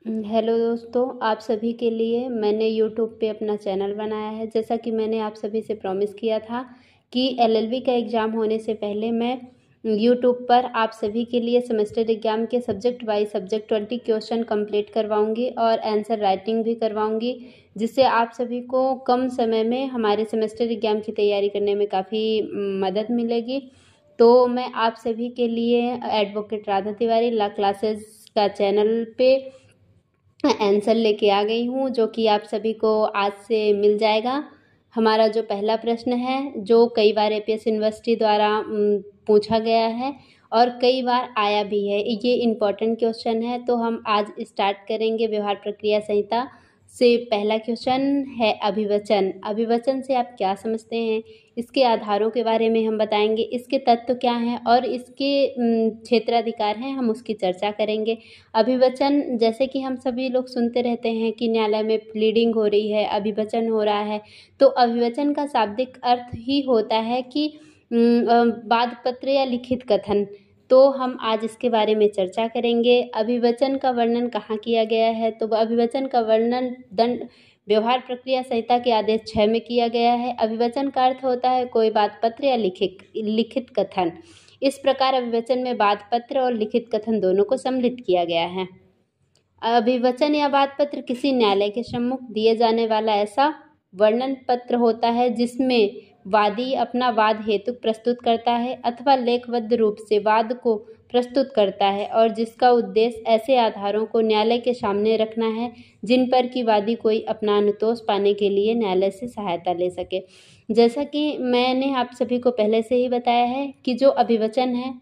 Hello दोस्तों, आप सभी के लिए मैंने यूट्यूब पे अपना चैनल बनाया है। जैसा कि मैंने आप सभी से प्रॉमिस किया था कि एलएलबी का एग्ज़ाम होने से पहले मैं यूट्यूब पर आप सभी के लिए सेमेस्टर एग्ज़ाम के subject wise subject 20 question complete करवाऊंगी और आंसर राइटिंग भी करवाऊंगी, जिससे आप सभी को कम समय में हमारे सेमेस्टर एग्ज़ाम की तैयारी करने में काफ़ी मदद मिलेगी। तो मैं आप सभी के लिए एडवोकेट राधा तिवारी ला क्लासेस का चैनल पे आंसर लेके आ गई हूँ, जो कि आप सभी को आज से मिल जाएगा। हमारा जो पहला प्रश्न है, जो कई बार एपीएस यूनिवर्सिटी द्वारा पूछा गया है और कई बार आया भी है, ये इम्पोर्टेंट क्वेश्चन है। तो हम आज स्टार्ट करेंगे व्यवहार प्रक्रिया संहिता से। पहला क्वेश्चन है अभिवचन। अभिवचन से आप क्या समझते हैं, इसके आधारों के बारे में हम बताएंगे, इसके तत्व क्या हैं और इसके क्षेत्राधिकार हैं, हम उसकी चर्चा करेंगे। अभिवचन, जैसे कि हम सभी लोग सुनते रहते हैं कि न्यायालय में प्लीडिंग हो रही है, अभिवचन हो रहा है, तो अभिवचन का शाब्दिक अर्थ ही होता है कि वाद पत्र या लिखित कथन। तो हम आज इसके बारे में चर्चा करेंगे। अभिवचन का वर्णन कहाँ किया गया है, तो अभिवचन का वर्णन दंड व्यवहार प्रक्रिया संहिता के आदेश 6 में किया गया है। अभिवचन का अर्थ होता है कोई बात पत्र या लिखित कथन। इस प्रकार अभिवचन में वाद पत्र और लिखित कथन दोनों को सम्मिलित किया गया है। अभिवचन या वाद पत्र किसी न्यायालय के सम्मुख दिए जाने वाला ऐसा वर्णन पत्र होता है जिसमें वादी अपना वाद हेतु प्रस्तुत करता है अथवा लेखबद्ध रूप से वाद को प्रस्तुत करता है और जिसका उद्देश्य ऐसे आधारों को न्यायालय के सामने रखना है जिन पर कि वादी कोई अपना अनुतोष पाने के लिए न्यायालय से सहायता ले सके। जैसा कि मैंने आप सभी को पहले से ही बताया है कि जो अभिवचन है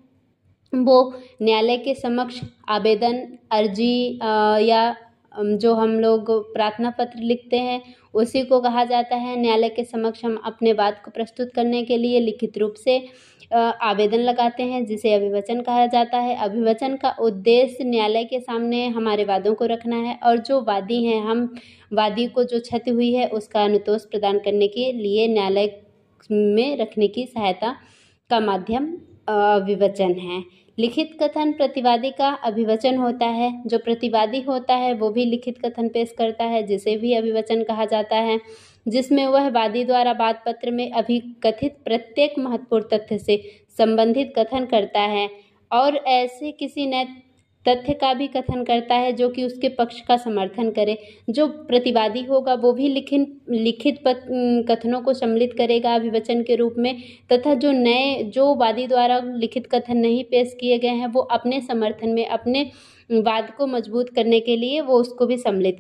वो न्यायालय के समक्ष आवेदन, अर्जी या जो हम लोग प्रार्थना पत्र लिखते हैं उसी को कहा जाता है। न्यायालय के समक्ष हम अपने बात को प्रस्तुत करने के लिए लिखित रूप से आवेदन लगाते हैं, जिसे अभिवचन कहा जाता है। अभिवचन का उद्देश्य न्यायालय के सामने हमारे वादों को रखना है और जो वादी हैं, हम वादी को जो क्षति हुई है उसका अनुतोष प्रदान करने के लिए न्यायालय में रखने की सहायता का माध्यम अभिवचन है। लिखित कथन प्रतिवादी का अभिवचन होता है। जो प्रतिवादी होता है वो भी लिखित कथन पेश करता है, जिसे भी अभिवचन कहा जाता है, जिसमें वह वादी द्वारा वाद पत्र में अभिकथित प्रत्येक महत्वपूर्ण तथ्य से संबंधित कथन करता है और ऐसे किसी नए तथ्य का भी कथन करता है जो कि उसके पक्ष का समर्थन करे। जो प्रतिवादी होगा वो भी लिखित कथनों को सम्मिलित करेगा अभिवचन के रूप में, तथा जो वादी द्वारा लिखित कथन नहीं पेश किए गए हैं वो अपने समर्थन में, अपने वाद को मजबूत करने के लिए वो उसको भी सम्मिलित